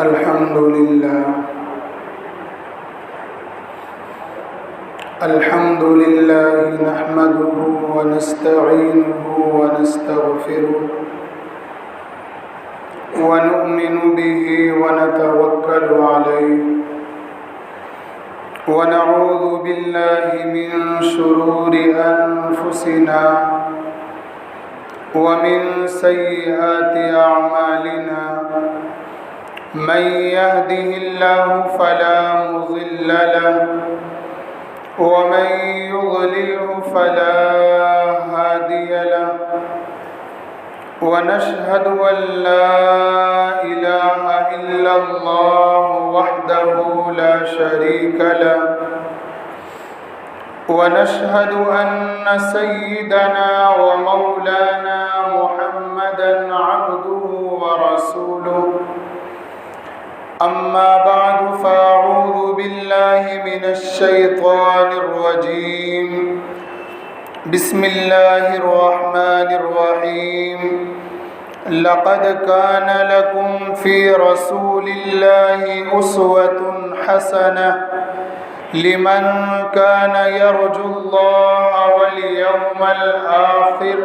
الحمد لله نحمده ونستعينه ونستغفره ونؤمن به ونتوكل عليه ونعوذ بالله من شرور أنفسنا ومن سيئات أعمالنا من يهده الله فلا مضل له ومن يضلله فلا هادي له ونشهد أن لا إله إلا الله وحده لا شريك له ونشهد أن سيدنا ومولانا محمدا عبده ورسوله أما بعد فأعوذ بالله من الشيطان الرجيم بسم الله الرحمن الرحيم لقد كان لكم في رسول الله أسوة حسنة لمن كان يرجو الله واليوم الآخر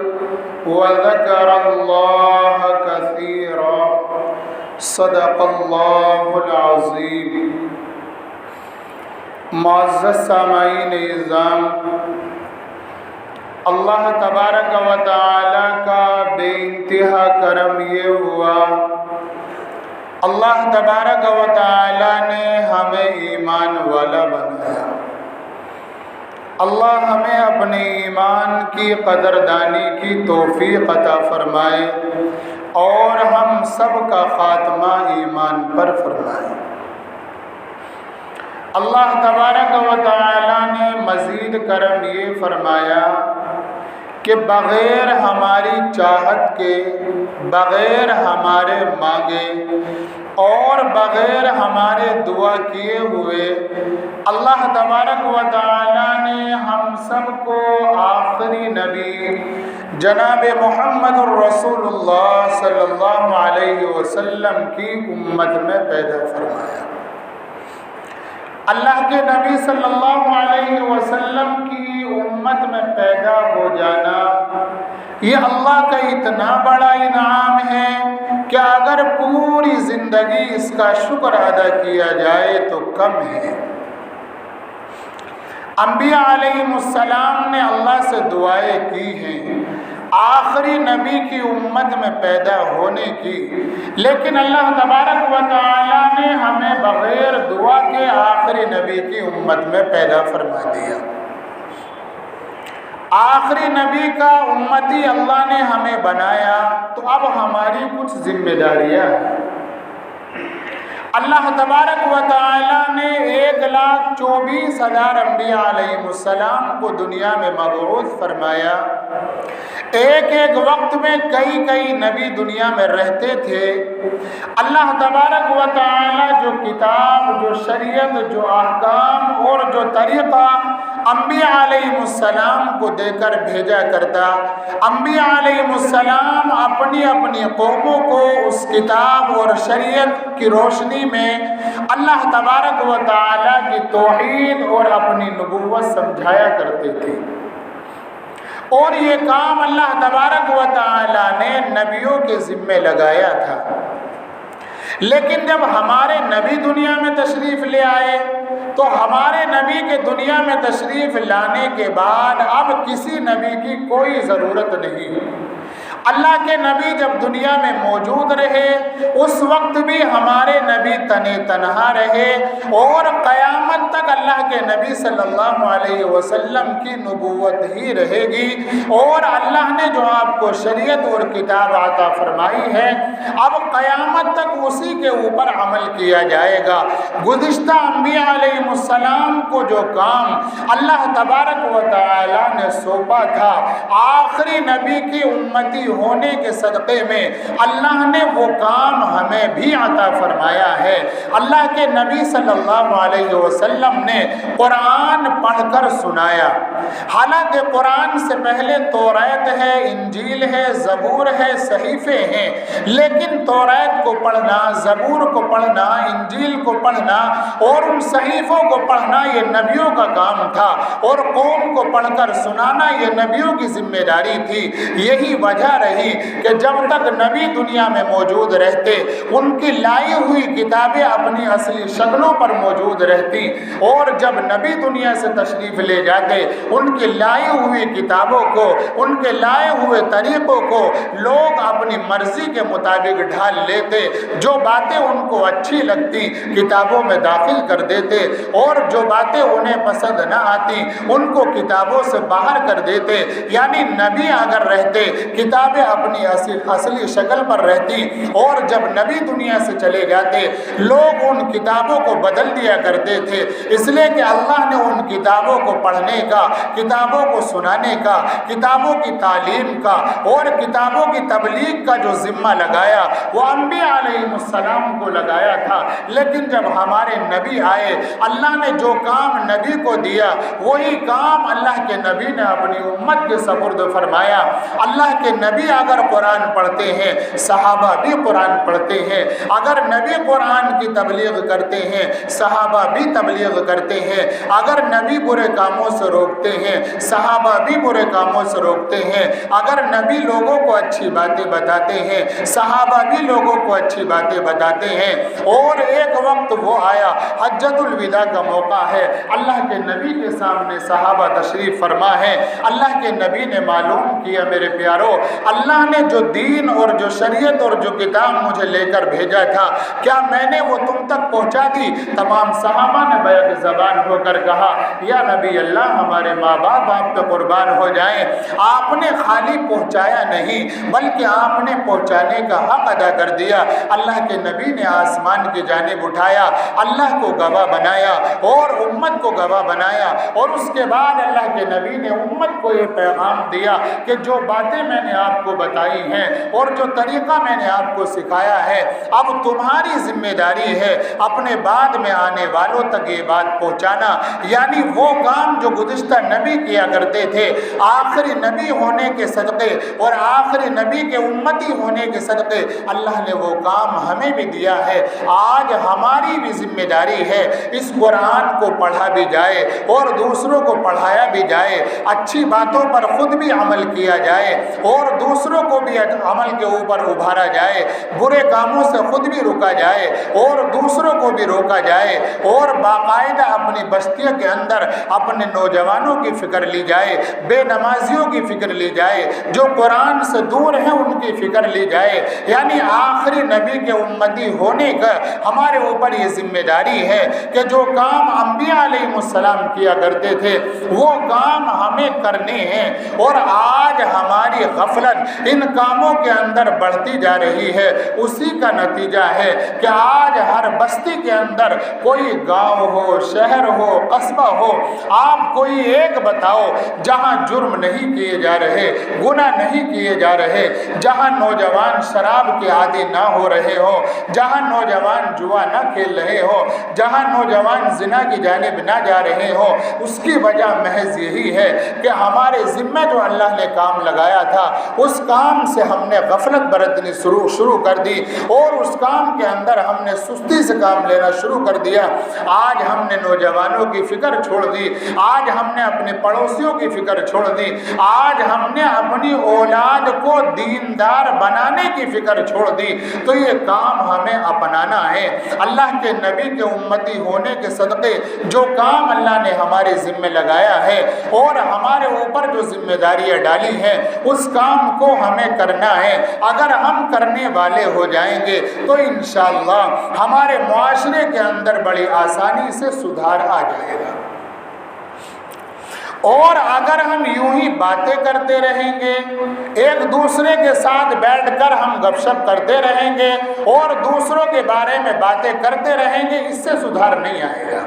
وذكر الله كثيرا صدق اللہ العظیم۔ معزز سامعین اعظام، اللہ تبارک و تعالی کا بے انتہا کرم یہ ہوا، اللہ تبارک و تعالی نے ہمیں ایمان والا بنایا۔ اللہ ہمیں اپنے ایمان کی قدردانی کی توفیق عطا فرمائے اور ہم سب کا خاتمہ ایمان پر فرمائے۔ اللہ تبارک و تعالی نے مزید کرم یہ فرمایا کہ بغیر ہماری چاہت کے، بغیر ہمارے مانگے اور بغیر ہمارے دعا کیے ہوئے اللہ تبارک و تعالی نے ہم سب کو آخری نبی جناب محمد الرسول اللہ صلی اللہ علیہ وسلم کی امت میں پیدا فرمایا۔ اللہ کے نبی صلی اللہ علیہ وسلم کی امت میں پیدا ہو جانا یہ اللہ کا اتنا بڑا انعام ہے کہ اگر پوری زندگی اس کا شکر ادا کیا جائے تو کم ہے۔ انبیاء علیہ السلام نے اللہ سے دعائیں کی ہیں آخری نبی کی امت میں پیدا ہونے کی، لیکن اللہ تبارک و تعالی نے ہمیں بغیر دعا کے آخری نبی کی امت میں پیدا فرما دیا۔ آخری نبی کا امتی اللہ نے ہمیں بنایا تو اب ہماری کچھ ذمہ داریاں ہیں۔ اللہ تبارک و تعالی نے 1,24,000 انبیاء علیہ السلام کو دنیا میں مبعوث فرمایا۔ ایک وقت میں کئی نبی دنیا میں رہتے تھے۔ اللہ تبارک و تعالی جو کتاب، جو شریعت، جو احکام اور جو طریقہ انبیاء علیہ السلام کو دے کر بھیجا کرتا، انبیاء علیہ السلام اپنی قوموں کو اس کتاب اور شریعت کی روشنی میں اللہ تبارک و تعالی کی توحید اور اپنی نبوت سمجھایا کرتے تھے، اور یہ کام اللہ تبارک و تعالی نے نبیوں کے ذمے لگایا تھا۔ لیکن جب ہمارے نبی دنیا میں تشریف لے آئے تو ہمارے نبی کے دنیا میں تشریف لانے کے بعد اب کسی نبی کی کوئی ضرورت نہیں۔ اللہ کے نبی جب دنیا میں موجود رہے اس وقت بھی ہمارے نبی تنہا رہے، اور قیامت تک اللہ کے نبی صلی اللہ علیہ وسلم کی نبوت ہی رہے گی، اور اللہ نے جو آپ کو شریعت اور کتاب عطا فرمائی ہے اب قیامت تک اسی کے اوپر عمل کیا جائے گا۔ گزشتہ انبیاء علیہ السلام کو جو کام اللہ تبارک و تعالی نے سونپا تھا آخری نبی کی امتی ہونے کے صدقے میں اللہ نے وہ کام ہمیں بھی عطا فرمایا ہے۔ اللہ کے نبی صلی اللہ علیہ وسلم نے قرآن پڑھ کر سنایا، حالانکہ قرآن سے پہلے توریت ہے، انجیل ہے، زبور ہے، صحیفے ہیں، لیکن توریت کو پڑھنا، زبور کو پڑھنا، انجیل کو پڑھنا اور ان صحیفوں کو پڑھنا یہ نبیوں کا کام تھا، اور قوم کو پڑھ کر سنانا یہ نبیوں کی ذمہ داری تھی۔ یہی وجہ رہی کہ جب تک نبی دنیا میں موجود رہتے ان کی لائی ہوئی کتابیں اپنی اصلی شکلوں پر موجود رہتی، اور جب نبی دنیا سے تشریف لے جاتے ان کی لائی ہوئی کتابوں کو، ان کے لائے ہوئے طریقوں کو لوگ اپنی مرضی کے مطابق ڈھال لیتے، جو باتیں ان کو اچھی لگتی کتابوں میں داخل کر دیتے، اور جو باتیں انہیں پسند نہ آتی ان کو کتابوں سے باہر کر دیتے۔ یعنی نبی اگر رہتے کتابیں اپنی اصلی شکل پر رہتی، اور جب نبی دنیا سے چلے جاتے لوگ ان کتابوں کو بدل دیا کرتے تھے، اس لیے کہ اللہ نے ان کتابوں کو پڑھنے کا، کتابوں کو سنانے کا، کتابوں کی تعلیم کا اور کتابوں کی تبلیغ کا جو ذمہ لگایا وہ انبیاء علیہ السلام کو لگایا تھا۔ لیکن جب ہمارے نبی آئے، اللہ نے جو کام نبی کو دیا وہی کام اللہ کے نبی نے اپنی امت کے سپرد فرمایا۔ اللہ کے نبی اگر قرآن پڑھتے ہیں، صحابہ بھی قرآن پڑھتے ہیں، اگر نبی قرآن کی تبلیغ کرتے ہیں صحابہ بھی تبلیغ کرتے ہیں، اگر نبی برے کاموں سے روکتے ہیں صحابہ بھی برے کاموں سے روکتے ہیں، اگر نبی لوگوں کو اچھی باتیں بتاتے ہیں صحابہ بھی لوگوں کو اچھی باتیں بتاتے ہیں۔ اور ایک وقت وہ آیا، حجۃ الوداع کا موقع ہے، اللہ کے نبی کے سامنے صحابہ تشریف فرما ہے، اللہ کے نبی نے معلوم کیا میرے پیارو، اللہ نے جو دین اور جو شریعت اور جو کتاب مجھے لے کر بھیجا تھا کیا میں نے وہ تم تک پہنچا دی؟ تمام صحابہ نے بیک زبان ہو کر کہا یا نبی اللہ ہمارے ماں باپ آپ پہ قربان ہو جائیں، آپ نے خالی پہنچایا نہیں بلکہ آپ نے پہنچانے کا حق ادا کر دیا۔ اللہ کے نبی نے آسمان کی جانب اٹھایا، اللہ کو گواہ بنایا اور امت کو گواہ بنایا، اور اس کے بعد اللہ کے نبی نے امت کو یہ پیغام دیا کہ جو باتیں میں نے آپ کو بتائی ہیں اور جو طریقہ میں نے آپ کو سکھایا ہے اب تمہاری ذمہ داری ہے اپنے بعد میں آنے والوں تک یہ بات پہنچانا۔ یعنی وہ کام جو گزشتہ نبی کیا کرتے تھے آخری نبی ہونے کے صدقے اور آخری نبی کے امتی ہونے کے صدقے اللہ نے وہ کام ہمیں بھی دیا ہے۔ آج ہماری بھی ذمہ داری ہے اس قرآن کو پڑھا بھی جائے اور دوسروں کو پڑھایا بھی جائے، اچھی باتوں پر خود بھی عمل کیا جائے اور دوسروں کو بھی عمل کے اوپر ابھارا جائے، برے کاموں سے خود بھی روکا جائے اور دوسروں کو بھی روکا جائے، اور باقاعدہ اپنی بستیوں کے اندر اپنے نوجوانوں کی فکر لی جائے، بے نمازیوں کی فکر لی جائے، جو قرآن سے دور ہیں ان کی فکر لی جائے۔ یعنی آخری نبی کے امتی ہونے کا ہمارے اوپر یہ ذمہ داری ہے کہ جو کام انبیاء علیہ السلام کیا کرتے تھے وہ کام ہمیں کرنے ہیں، اور آج ہماری غفلت ان کاموں کے اندر بڑھتی جا رہی ہے۔ اسی کا نتیجہ ہے کہ آج ہر بستی کے اندر کوئی گاؤں ہو، شہر ہو، قصبہ ہو، آپ کوئی ایک بتاؤ جہاں جرم نہیں کیے جا رہے، گناہ نہیں کیے جا رہے، جہاں نوجوان شراب کے عادی نہ ہو رہے ہو، جہاں نوجوان جوا نہ کھیل رہے ہو، جہاں نوجوان زنا کی جانب نہ جا رہے ہو۔ اس کی وجہ محض یہی ہے کہ ہمارے ذمہ جو اللہ نے کام لگایا تھا اس کام سے ہم نے غفلت برتنی شروع کر دی، اور اس کام کے اندر ہم نے سستی سے کام لینا شروع کر دیا۔ آج ہم نے نوجوانوں کی فکر چھوڑ دی، آج ہم نے اپنے پڑوسیوں کی فکر چھوڑ دی، آج ہم نے اپنی اولاد کو دیندار بنانے کی فکر چھوڑ دی۔ تو یہ کام ہمیں اپنانا ہے۔ اللہ کے نبی کے امتی ہونے کے صدقے جو کام اللہ نے ہمارے ذمہ لگایا ہے اور ہمارے اوپر جو ذمہ داریاں ڈالی ہیں اس کام کو ہمیں کرنا ہے۔ اگر ہم کرنے والے ہو جائیں گے تو انشاءاللہ ہمارے معاشرے کے اندر بڑی آسانی سے سدھار آ جائے گا۔ اور اگر ہم یوں ہی باتیں کرتے رہیں گے، ایک دوسرے کے ساتھ بیٹھ کر ہم گپ شپ کرتے رہیں گے اور دوسروں کے بارے میں باتیں کرتے رہیں گے، اس سے سدھار نہیں آئے گا۔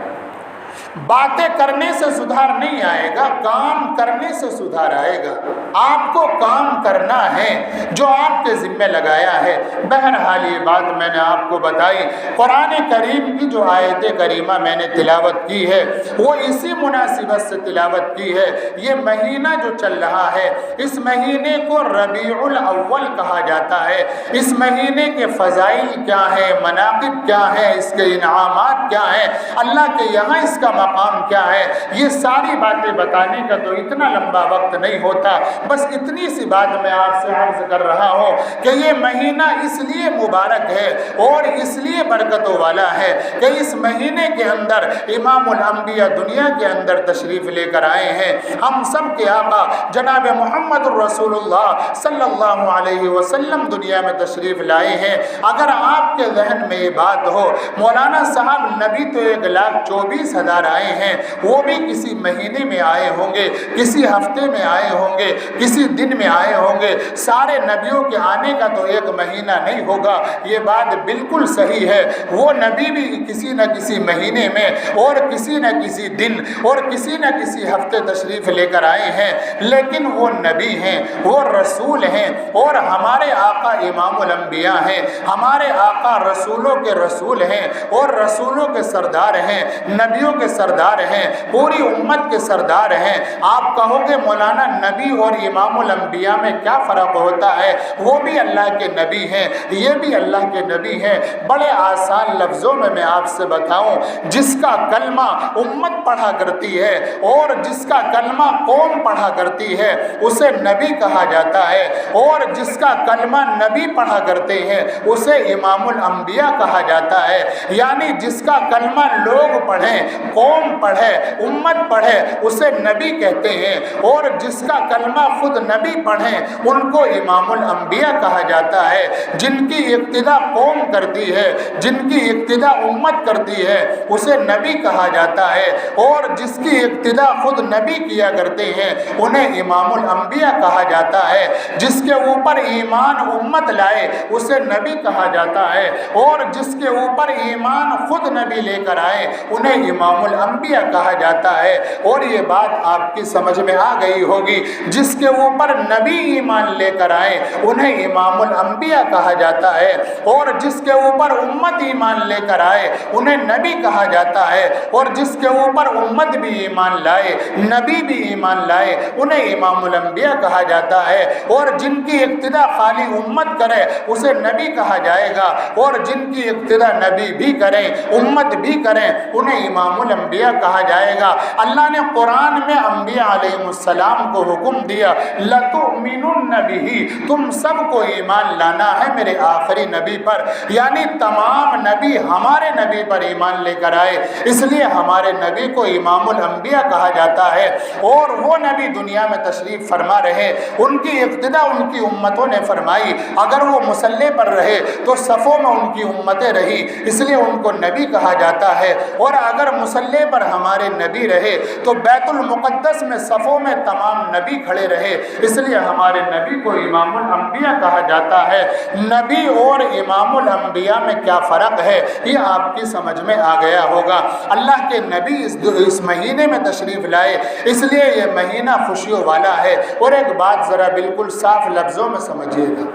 باتیں کرنے سے سدھار نہیں آئے گا، کام کرنے سے سدھار آئے گا۔ آپ کو کام کرنا ہے جو آپ کے ذمہ لگایا ہے۔ بہرحال یہ بات میں نے آپ کو بتائی۔ قرآن کریم کی جو آیت کریمہ میں نے تلاوت کی ہے وہ اسی مناسبت سے تلاوت کی ہے۔ یہ مہینہ جو چل رہا ہے اس مہینے کو ربیع الاول کہا جاتا ہے۔ اس مہینے کے فضائل کیا ہیں، مناقب کیا ہیں، اس کے انعامات کیا ہیں، اللہ کے یہاں اس کا مقام کیا ہے، یہ ساری باتیں بتانے کا تو اتنا لمبا وقت نہیں ہوتا۔ بس اتنی سی بات میں آپ سے عرض کر رہا ہوں کہ یہ مہینہ اس لیے مبارک ہے اور اس لیے برکتوں والا ہے کہ اس مہینے کے اندر امام الانبیاء دنیا کے اندر تشریف لے کر آئے ہیں۔ ہم سب کے آقا جناب محمد رسول اللہ صلی اللہ علیہ وسلم دنیا میں تشریف لائے ہیں۔ اگر آپ کے ذہن میں یہ بات ہو مولانا صاحب نبی تو 1,24,000 آئے ہیں، وہ بھی کسی مہینے میں آئے ہوں گے، کسی ہفتے میں آئے ہوں گے، کسی دن میں آئے ہوں گے، سارے نبیوں کے آنے کا تو ایک مہینہ نہیں ہوگا، یہ بات بالکل صحیح ہے۔ وہ نبی بھی کسی نہ کسی مہینے میں اور کسی نہ کسی دن اور کسی نہ کسی ہفتے تشریف لے کر آئے ہیں، لیکن وہ نبی ہیں، وہ رسول ہیں اور ہمارے آقا امام الانبیاء ہیں، ہمارے آقا رسولوں کے رسول ہیں اور رسولوں کے سردار ہیں، نبیوں کے سردار ہیں، پوری امت کے سردار ہیں۔ آپ کہو گے مولانا نبی اور امام الانبیاء میں کیا فرق ہوتا ہے؟ وہ بھی اللہ کے نبی ہیں، یہ بھی اللہ کے نبی ہیں۔ بڑے آسان لفظوں میں آپ سے بتاؤں، جس کا کلمہ امت پڑھا کرتی ہے اور جس کا کلمہ قوم پڑھا کرتی ہے اسے نبی کہا جاتا ہے، اور جس کا کلمہ نبی پڑھا کرتے ہیں اسے امام الانبیاء کہا جاتا ہے۔ یعنی جس کا کلمہ لوگ پڑھیں، قوم پڑھے، امت پڑھے اسے نبی کہتے ہیں، اور جس کا کلمہ خود نبی پڑھیں ان کو امام الانبیاء کہا جاتا ہے۔ جن کی ابتدا قوم کرتی ہے، جن کی ابتدا امت کرتی ہے اسے نبی کہا جاتا ہے، اور جس کی ابتدا خود نبی کیا کرتے ہیں انہیں امام الانبیاء کہا جاتا ہے۔ جس کے اوپر ایمان امت لائے اسے نبی کہا جاتا ہے، اور جس کے اوپر ایمان خود نبی لے کر آئے انہیں امام الانبیاء کہا جاتا ہے۔ اور یہ بات آپ کی سمجھ میں آ گئی ہوگی، جس کے اوپر نبی ایمان لے کر آئے انہیں امام الانبیاء کہا جاتا ہے، اور جس کے اوپر امت ایمان لے کر آئے انہیں نبی کہا جاتا ہے، اور جس کے اوپر امت بھی ایمان لائے، نبی بھی ایمان لائے انہیں امام الانبیاء کہا جاتا ہے۔ اور جن کی ابتدا خالی امت کرے اسے نبی کہا جائے گا، اور جن کی ابتدا نبی بھی کریں، امت بھی کریں انہیں امام الانبیاء کہا جائے گا۔ اللہ نے قرآن میں انبیاء علیہ السلام کو حکم دیا لَتُؤْمِنُنَّ بِهِ، تم سب کو ایمان لانا ہے میرے آخری نبی پر، یعنی تمام نبی ہمارے نبی پر ایمان لے کر آئے، اس لیے ہمارے نبی کو امام الانبیاء کہا جاتا ہے۔ اور وہ نبی دنیا میں تشریف فرما رہے، ان کی ابتدا ان کی امتوں نے فرمائی، اگر وہ مصلی پر رہے تو صفوں میں ان کی امتیں رہی، اس لیے ان کو نبی کہا جاتا ہے، اور اگر مصلی پر ہمارے نبی رہے تو بیت المقدس میں صفوں میں تمام نبی کھڑے رہے، اس لیے ہمارے نبی کو امام الانبیاء کہا جاتا ہے۔ نبی اور امام الانبیاء میں کیا فرق ہے یہ آپ کی سمجھ میں آ گیا ہوگا۔ اللہ کے نبی اس مہینے میں تشریف لائے، اس لیے یہ مہینہ خوشیوں والا ہے۔ اور ایک بات ذرا بالکل صاف لفظوں میں سمجھیے گا،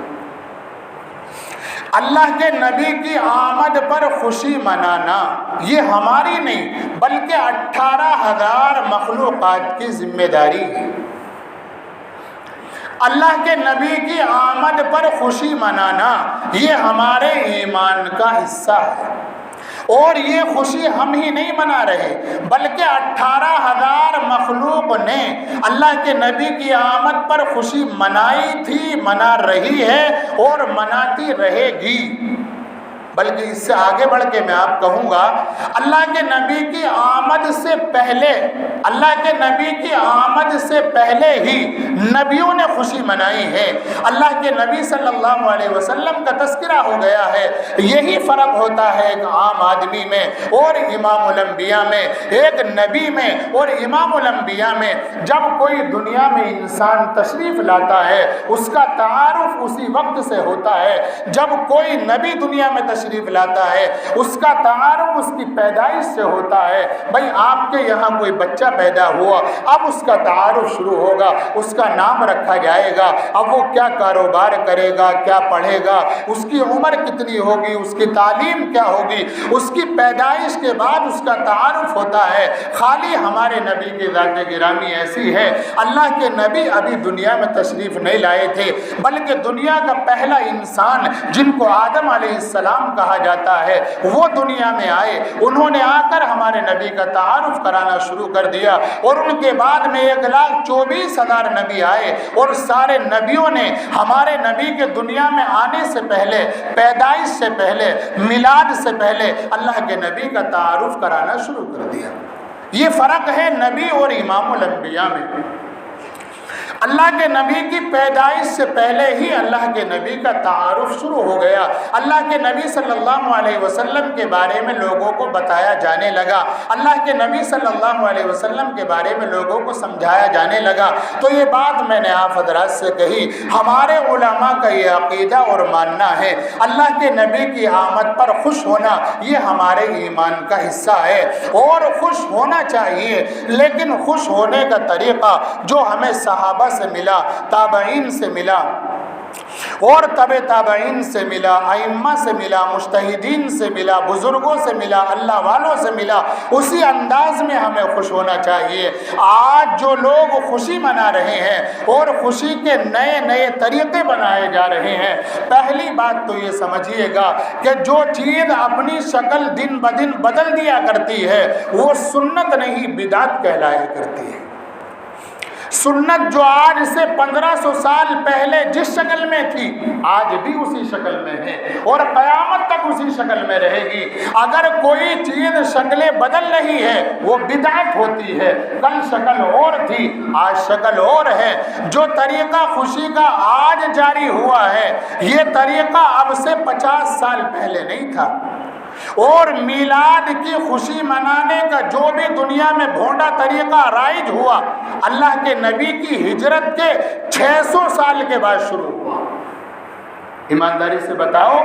اللہ کے نبی کی آمد پر خوشی منانا یہ ہماری نہیں بلکہ 18,000 مخلوقات کی ذمہ داری ہے۔ اللہ کے نبی کی آمد پر خوشی منانا یہ ہمارے ایمان کا حصہ ہے، اور یہ خوشی ہم ہی نہیں منا رہے بلکہ 18,000 مخلوق نے اللہ کے نبی کی آمد پر خوشی منائی تھی، منا رہی ہے اور مناتی رہے گی۔ بلکہ اس سے آگے بڑھ کے میں آپ کہوں گا اللہ کے نبی کی آمد سے پہلے اللہ کے نبی کی آمد سے پہلے ہی نبیوں نے خوشی منائی ہے۔ اللہ کے نبی صلی اللہ علیہ وسلم کا تذکرہ ہو گیا ہے۔ یہی فرق ہوتا ہے ایک عام آدمی میں اور امام الانبیاء میں، ایک نبی میں اور امام الانبیاء میں۔ جب کوئی دنیا میں انسان تشریف لاتا ہے اس کا تعارف اسی وقت سے ہوتا ہے جب کوئی نبی دنیا میں تشریف لاتا ہے، اس کا تعارف اس کی پیدائش سے ہوتا ہے۔ بھائی آپ کے یہاں کوئی بچہ پیدا ہوا، اب اس کا تعارف شروع ہوگا، اس کا نام رکھا جائے گا، اب وہ کیا کاروبار کرے گا، کیا پڑھے گا، اس کی عمر کتنی ہوگی، اس کی تعلیم کیا ہوگی، اس کی پیدائش کے بعد اس کا تعارف ہوتا ہے۔ خالی ہمارے نبی کی ذات گرامی ایسی ہے، اللہ کے نبی ابھی دنیا میں تشریف نہیں لائے تھے، بلکہ دنیا کا پہلا انسان جن کو آدم علیہ السلام کہا جاتا ہے وہ دنیا میں آئے۔ انہوں نے آ کر ہمارے نبی کا تعارف کرانا شروع کر دیا، اور ان کے بعد میں 1,24,000 نبی آئے، اور سارے نبیوں نے ہمارے نبی کے دنیا میں آنے سے پہلے، پیدائش سے پہلے، میلاد سے پہلے اللہ کے نبی کا تعارف کرانا شروع کر دیا۔ یہ فرق ہے نبی اور امام الانبیاء میں۔ اللہ کے نبی کی پیدائش سے پہلے ہی اللہ کے نبی کا تعارف شروع ہو گیا۔ اللہ کے نبی صلی اللہ علیہ وسلم کے بارے میں لوگوں کو بتایا جانے لگا، اللہ کے نبی صلی اللہ علیہ وسلم کے بارے میں لوگوں کو سمجھایا جانے لگا۔ تو یہ بات میں نے آپ حضرات سے کہی، ہمارے علماء کا یہ عقیدہ اور ماننا ہے اللہ کے نبی کی آمد پر خوش ہونا یہ ہمارے ایمان کا حصہ ہے، اور خوش ہونا چاہیے، لیکن خوش ہونے کا طریقہ جو ہمیں صحابہ سے ملا، تابعین سے ملا، اور تبع تابعین سے ملا، ائمہ سے ملا، مجتہدین سے ملا، بزرگوں سے ملا، اللہ والوں سے ملا، اسی انداز میں ہمیں خوش ہونا چاہیے۔ آج جو لوگ خوشی منا رہے ہیں اور خوشی کے نئے نئے طریقے بنائے جا رہے ہیں، پہلی بات تو یہ سمجھیے گا کہ جو چیز اپنی شکل دن بدن بدل دیا کرتی ہے وہ سنت نہیں بدعت کہلایا کرتی ہے۔ سنت جو آج سے 1500 سال پہلے جس شکل میں تھی آج بھی اسی شکل میں ہے اور قیامت تک اسی شکل میں رہے گی۔ اگر کوئی چیز شکلیں بدل رہی ہے وہ بدعت ہوتی ہے۔ کل شکل اور تھی، آج شکل اور ہے۔ جو طریقہ خوشی کا آج جاری ہوا ہے یہ طریقہ اب سے 50 سال پہلے نہیں تھا، اور میلاد کی خوشی منانے کا جو بھی دنیا میں بھونڈا طریقہ رائج ہوا اللہ کے نبی کی ہجرت کے 600 سال کے بعد شروع ہوا۔ ایمانداری سے بتاؤ،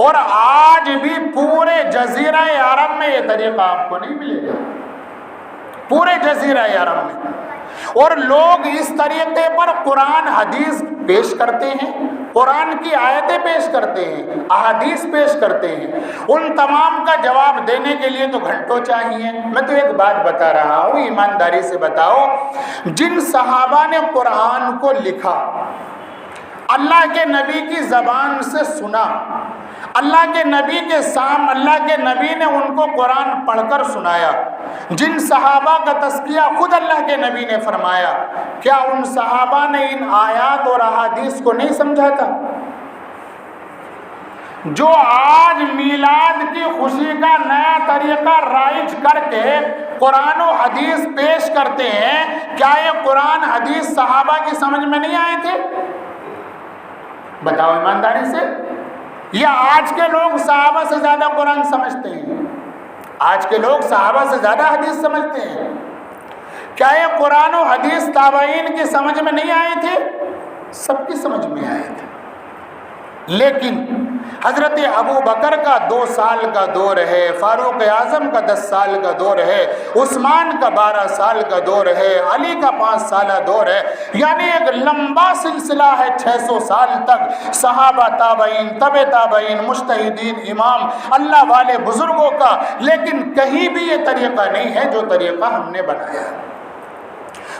اور آج بھی پورے جزیرہ عرب میں یہ طریقہ آپ کو نہیں ملے گا، پورے جزیرہ عرب میں۔ اور لوگ اس طریقے پر قرآن حدیث پیش کرتے ہیں، قرآن کی آیتیں پیش کرتے ہیں، احادیث پیش کرتے ہیں۔ ان تمام کا جواب دینے کے لیے تو گھنٹوں چاہیے۔ میں تو ایک بات بتا رہا ہوں، ایمانداری سے بتاؤ، جن صحابہ نے قرآن کو لکھا، اللہ کے نبی کی زبان سے سنا، اللہ کے نبی کے سامنے اللہ کے نبی نے ان کو قرآن پڑھ کر سنایا، جن صحابہ کا تذکیہ خود اللہ کے نبی نے فرمایا، کیا ان صحابہ نے ان آیات اور احادیث کو نہیں سمجھا تھا؟ جو آج میلاد کی خوشی کا نیا طریقہ رائج کر کے قرآن و حدیث پیش کرتے ہیں، کیا یہ قرآن حدیث صحابہ کی سمجھ میں نہیں آئے تھے؟ بتاؤ ایمانداری سے۔ یہ آج کے لوگ صحابہ سے زیادہ قرآن سمجھتے ہیں، آج کے لوگ صحابہ سے زیادہ حدیث سمجھتے ہیں۔ کیا یہ قرآن و حدیث تابعین کی سمجھ میں نہیں آئے تھے؟ سب کی سمجھ میں آئے تھے، لیکن حضرت ابو بکر کا 2 سال کا دور ہے، فاروق اعظم کا 10 سال کا دور ہے، عثمان کا 12 سال کا دور ہے، علی کا 5 سالہ دور ہے، یعنی ایک لمبا سلسلہ ہے 600 سال تک صحابہ، تابعین، تبع تابعین، مجتہدین، امام، اللہ والے بزرگوں کا، لیکن کہیں بھی یہ طریقہ نہیں ہے جو طریقہ ہم نے بنایا۔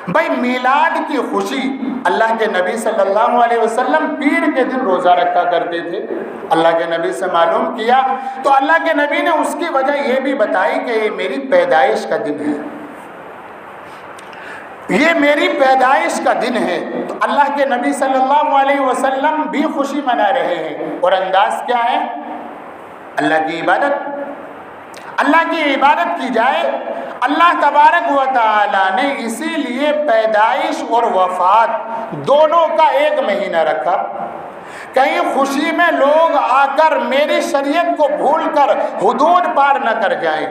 بھائی میلاد کی خوشی، اللہ کے نبی صلی اللہ علیہ وسلم پیر کے دن روزہ رکھا کرتے تھے، اللہ کے نبی سے معلوم کیا تو اللہ کے نبی نے اس کی وجہ یہ بھی بتائی کہ یہ میری پیدائش کا دن ہے، یہ میری پیدائش کا دن ہے۔ تو اللہ کے نبی صلی اللہ علیہ وسلم بھی خوشی منا رہے ہیں، اور انداز کیا ہے؟ اللہ کی عبادت، اللہ کی عبادت کی جائے، اللہ تبارک و تعالی نے اسی لیے پیدائش اور وفات دونوں کا ایک مہینہ رکھا، کہیں خوشی میں لوگ آ کر میری شریعت کو بھول کر حدود پار نہ کر جائیں،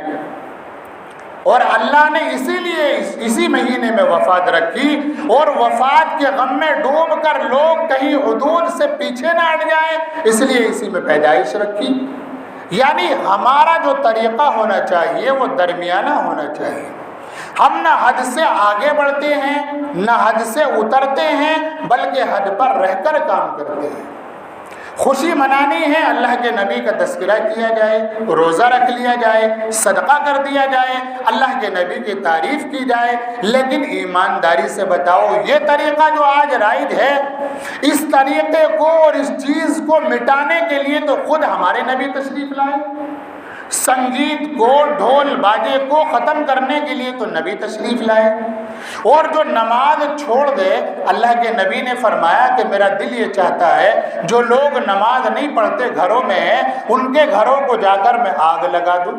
اور اللہ نے اسی لیے اسی مہینے میں وفات رکھی، اور وفات کے غم میں ڈوب کر لوگ کہیں حدود سے پیچھے نہ ہٹ جائیں، اس لیے اسی میں پیدائش رکھی۔ یعنی ہمارا جو طریقہ ہونا چاہیے وہ درمیانہ ہونا چاہیے، ہم نہ حد سے آگے بڑھتے ہیں نہ حد سے اترتے ہیں، بلکہ حد پر رہ کر کام کرتے ہیں۔ خوشی منانی ہے، اللہ کے نبی کا تذکرہ کیا جائے، روزہ رکھ لیا جائے، صدقہ کر دیا جائے، اللہ کے نبی کی تعریف کی جائے، لیکن ایمانداری سے بتاؤ یہ طریقہ جو آج رائج ہے، اس طریقے کو اور اس چیز کو مٹانے کے لیے تو خود ہمارے نبی تشریف لائے، سنگیت کو، ڈھول باجے کو ختم کرنے کے لیے تو نبی تشریف لائے، اور جو نماز چھوڑ دے، اللہ کے نبی نے فرمایا کہ میرا دل یہ چاہتا ہے جو لوگ نماز نہیں پڑھتے گھروں میں ہیں، ان کے گھروں کو جا کر میں آگ لگا دوں،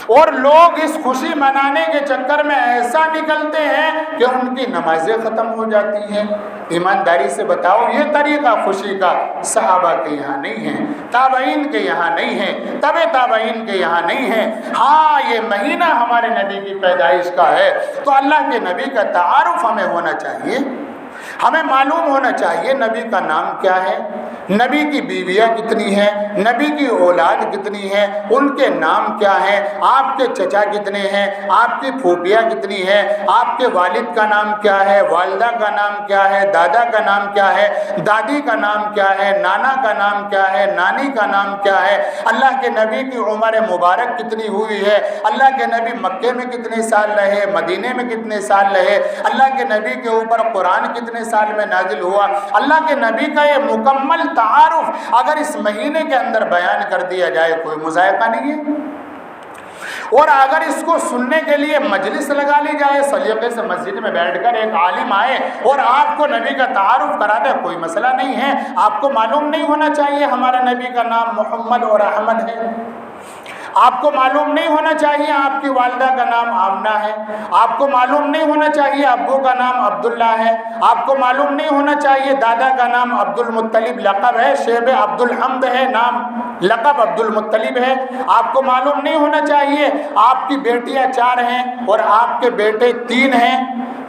اور لوگ اس خوشی منانے کے چکر میں ایسا نکلتے ہیں کہ ان کی نمازیں ختم ہو جاتی ہیں۔ ایمانداری سے بتاؤ یہ طریقہ خوشی کا صحابہ کے یہاں نہیں ہے، تابعین کے یہاں نہیں ہے، تبع تابعین کے یہاں نہیں ہے۔ ہاں یہ مہینہ ہمارے نبی کی پیدائش کا ہے، تو اللہ کے نبی کا تعارف ہمیں ہونا چاہیے، ہمیں معلوم ہونا چاہیے نبی کا نام کیا ہے، نبی کی بیویاں کتنی ہیں، نبی کی اولاد کتنی ہے، ان کے نام کیا ہیں، آپ کے چچا کتنے ہیں، آپ کی پھوپھیاں کتنی ہیں، آپ کے والد کا نام کیا ہے، والدہ کا نام کیا ہے، دادا کا نام کیا ہے، دادی کا نام کیا ہے، نانا کا نام کیا ہے، نانی کا نام کیا ہے، اللہ کے نبی کی عمر مبارک کتنی ہوئی ہے، اللہ کے نبی مکے میں کتنے سال رہے، مدینے میں کتنے سال رہے، اللہ کے نبی کے اوپر قرآن کتنے سال میں نازل ہوا۔ اللہ کے نبی کا یہ مکمل تعارف اگر اس مہینے کے اندر بیان کر دیا جائے کوئی مذائقہ نہیں ہے، اور اگر اس کو سننے کے لیے مجلس لگا لی جائے، سلیقے سے مسجد میں بیٹھ کر ایک عالم آئے اور آپ کو نبی کا تعارف کرا دے، کوئی مسئلہ نہیں ہے۔ آپ کو معلوم نہیں ہونا چاہیے ہمارے نبی کا نام محمد اور احمد ہے، آپ کو معلوم نہیں ہونا چاہیے آپ کی والدہ کا نام آمنہ ہے، آپ کو معلوم نہیں ہونا چاہیے ابو کا نام عبداللہ ہے، آپ کو معلوم نہیں ہونا چاہیے دادا کا نام عبد المطلب لقب ہے، شیب عبد الحمد ہے نام، لقب عبد المطلب ہے، آپ کو معلوم نہیں ہونا چاہیے آپ کی بیٹیاں 4 ہیں اور آپ کے بیٹے 3 ہیں،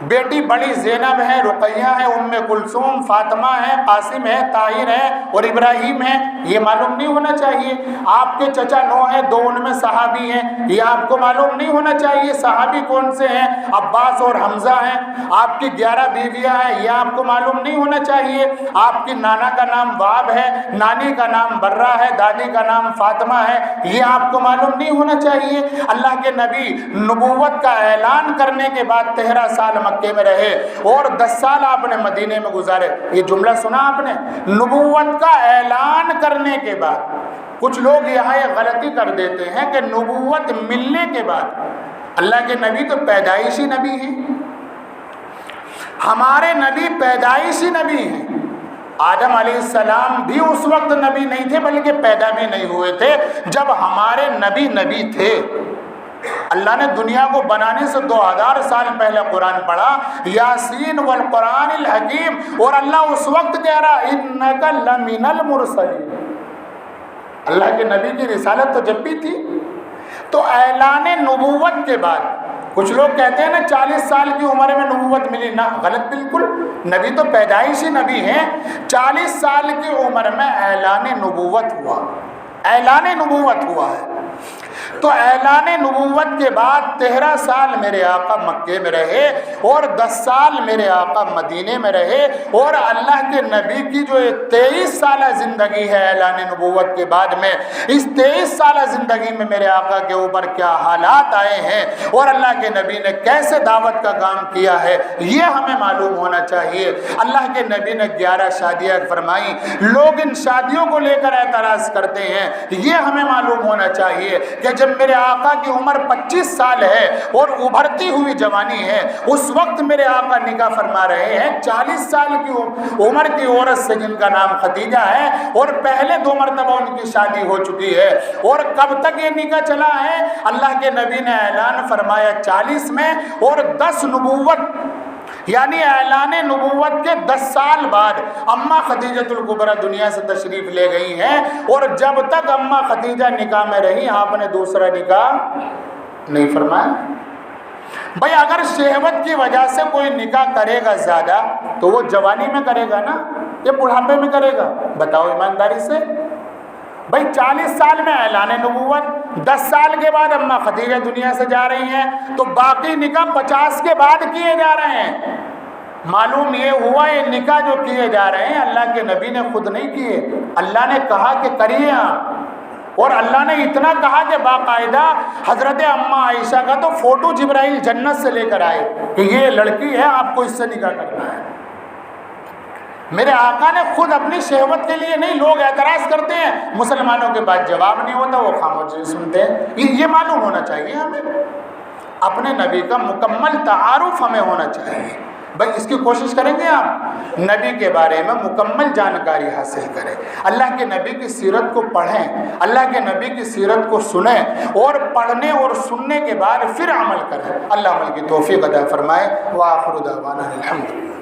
بیٹی بڑی زینب ہے، رقیہ ہے، ام کلثوم، فاطمہ ہے، قاسم ہے، طاہر ہے اور ابراہیم ہے، یہ معلوم نہیں ہونا چاہیے۔ آپ کے چچا 9 ہیں، 2 ان میں صحابی ہیں، یہ آپ کو معلوم نہیں ہونا چاہیے صحابی کون سے ہیں، عباس اور حمزہ ہیں۔ آپ کی 11 بیویاں ہیں، یہ آپ کو معلوم نہیں ہونا چاہیے۔ آپ کی نانا کا نام واب ہے، نانی کا نام برہ ہے، دادی کا نام فاطمہ ہے، یہ آپ کو معلوم نہیں ہونا چاہیے۔ اللہ کے نبی نبوت کا اعلان کرنے کے بعد 13 سال مکے میں رہے اور 10 سال آپ نے مدینے میں گزارے، یہ جملہ سنا آپ نے، نبوت کا اعلان کرنے کے بعد۔ کچھ لوگ یہاں یہ غلطی کر دیتے ہیں کہ نبوت ملنے کے بعد، اللہ کے نبی تو پیدائشی نبی ہیں، ہمارے نبی پیدائشی نبی ہیں۔ آدم علیہ السلام بھی اس وقت نبی نہیں تھے بلکہ پیدا بھی نہیں ہوئے تھے جب ہمارے نبی تھے۔ اللہ نے دنیا کو بنانے سے 2000 سال پہلے قرآن پڑھا، یاسین والقرآن الحکیم، اور اللہ اس وقت کہہ رہا انک لمن المرسلین۔ اللہ کے نبی کی رسالت تو جب بھی تھی، تو اعلان نبوت کے بعد کچھ لوگ کہتے ہیں نا 40 سال کی عمر میں نبوت ملی، نہ، غلط بالکل، نبی تو پیدائشی نبی ہیں، 40 سال کی عمر میں اعلان نبوت ہوا، اعلان نبوت ہوا ہے۔ تو اعلان نبوت کے بعد 13 سال میرے آقا مکے میں رہے اور 10 سال میرے آقا مدینے میں رہے، اور اللہ کے نبی کی جو 23 سالہ زندگی ہے اعلان نبوت کے بعد میں، اس 23 سالہ زندگی میں میرے آقا کے اوپر کیا حالات آئے ہیں اور اللہ کے نبی نے کیسے دعوت کا کام کیا ہے، یہ ہمیں معلوم ہونا چاہیے۔ اللہ کے نبی نے 11 شادیاں فرمائیں، لوگ ان شادیوں کو لے کر اعتراض کرتے ہیں، یہ ہمیں معلوم ہونا چاہیے کہ جب میرے آقا کی عمر 25 سال ہے اور ابھرتی ہوئی جوانی ہے، اس وقت میرے آقا نکاح فرما رہے ہیں 40 سال کی عمر کی عورت سے جن کا نام خدیجہ ہے، اور پہلے 2 مرتبہ ان کی شادی ہو چکی ہے۔ اور کب تک یہ نکاح چلا ہے؟ اللہ کے نبی نے اعلان فرمایا 40 میں، اور 10 نبوت یعنی اعلان نبوت کے 10 سال بعد اماں خدیجۃ الکبریٰ دنیا سے تشریف لے گئی ہیں، اور جب تک اماں خدیجہ نکاح میں رہی آپ نے دوسرا نکاح نہیں فرمایا۔ بھائی اگر شہوت کی وجہ سے کوئی نکاح کرے گا زیادہ تو وہ جوانی میں کرے گا نا، یہ بڑھاپے میں کرے گا؟ بتاؤ ایمانداری سے۔ بھائی 40 سال میں اعلان نبوت، 10 سال کے بعد اماں خدیجہ دنیا سے جا رہی ہیں، تو باقی نکاح 50 کے بعد کیے جا رہے ہیں۔ معلوم یہ ہوا یہ نکاح جو کیے جا رہے ہیں اللہ کے نبی نے خود نہیں کیے، اللہ نے کہا کہ کریے آپ، اور اللہ نے اتنا کہا کہ باقاعدہ حضرت اماں عائشہ کا تو فوٹو جبرائیل جنت سے لے کر آئے کہ یہ لڑکی ہے، آپ کو اس سے نکاح کرنا ہے۔ میرے آقا نے خود اپنی شہوت کے لیے نہیں، لوگ اعتراض کرتے ہیں مسلمانوں کے پاس جواب نہیں ہوتا، وہ خاموشی سنتے ہیں۔ یہ معلوم ہونا چاہیے ہمیں، اپنے نبی کا مکمل تعارف ہمیں ہونا چاہیے۔ بھائی اس کی کوشش کریں گے آپ نبی کے بارے میں مکمل جانکاری حاصل کریں، اللہ کے نبی کی سیرت کو پڑھیں، اللہ کے نبی کی سیرت کو سنیں، اور پڑھنے اور سننے کے بعد پھر عمل کریں۔ اللہ عمل کی توفیق عطا فرمائے۔ وآخر دعوانا الحمدللہ۔